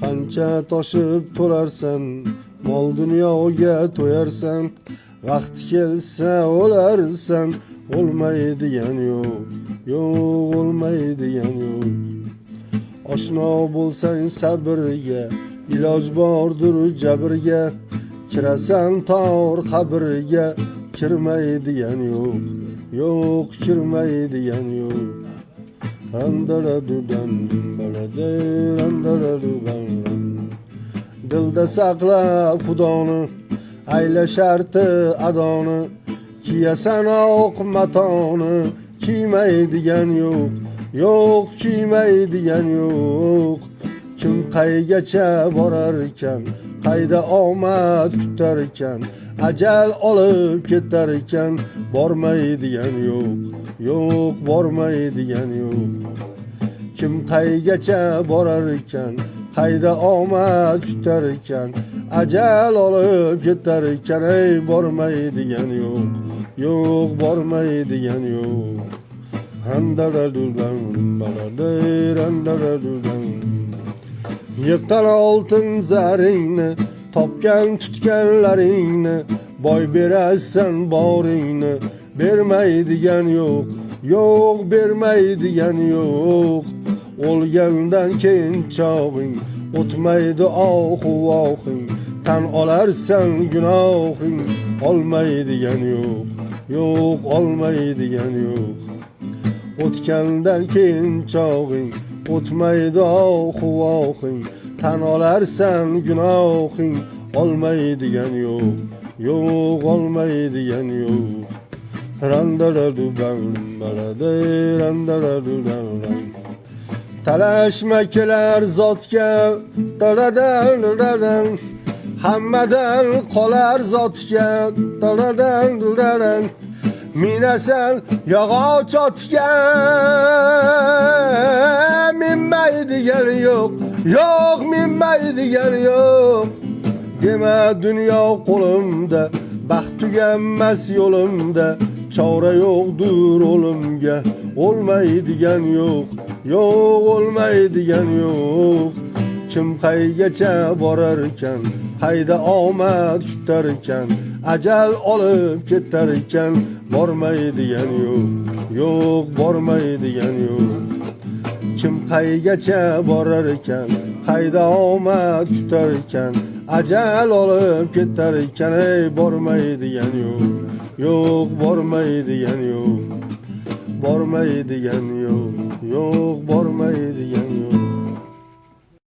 qancha toshib to'larsan, mol dunyoga to'yarsan, vaqti kelsa o'larsan, o'lmaydigan yo'q, yo'q o'lmaydigan yo'q. Oshno bo'lsang sabrga, iloj bordir jabrga, kirasan tor qabrga, kirmaydigan yo'q, yo'q kirmaydigan yo'q. Randaladudan balade randaladudan, dilda saqlab xudoni, ayla sharti adoni, kiyasan oq matoni, kiymaydigan yo'q, yo'q kiymaydigan yo'q. Kim qaygacha borar ekan, qayda omad kutar ekan, ajal olib ketar ekan, bormaydigan yo'q, yo'q bormaydigan yo'q. Kim qaygacha borar ekan, qayda omad kutar ekan, ajal olib ketar ekan, ey bormaydigan yo'q, yo'q bormaydigan yo'q. Randaladudan balade randaladudan, yiqqan oltin zaringni, topgan tutganlaringni, boy berasan boringni, bermaydigan yo'q, yo'q bermaydigan yo'q. O'lgandan keyin chog'ing, o'tmaydi ohu vohing, tan olarsan gunohing, olmaydigan yo'q, yo'q olmaydigan yo'q. O'tgandan keyin chog'ing, o'tmaydi ohu vohing, tan olarsan gunohing, olmaydigan yo'q, yo'q olmaydigan yo'q. Randaladudan balade randaladudan, talashma kelar zotga daladan daladan, hammadan qolar zotga daladan daladan. Minasan yog'och otga, minmaydigan yo'q, yo'q minmaydigan yo'q. Dema dunyo qo'limda, baxt tuganmas yo'limda, chora yo'qdir o'limga, o'lmaydigan yo'q, yo'q o'lmaydigan yo'q. Kim qaygacha borar ekan, qayda omad kutar ekan, ajal olib ketar ekan, bormaydigan yo'q, yo'q bormaydigan yo'q. Kim qaygacha borar ekan, qayda omad kutar ekan, ajal olib ketar ekan, ey bormaydigan yo'q, yo'q bormaydigan yo'q, bormaydigan yo'q, yo'q bormaydigan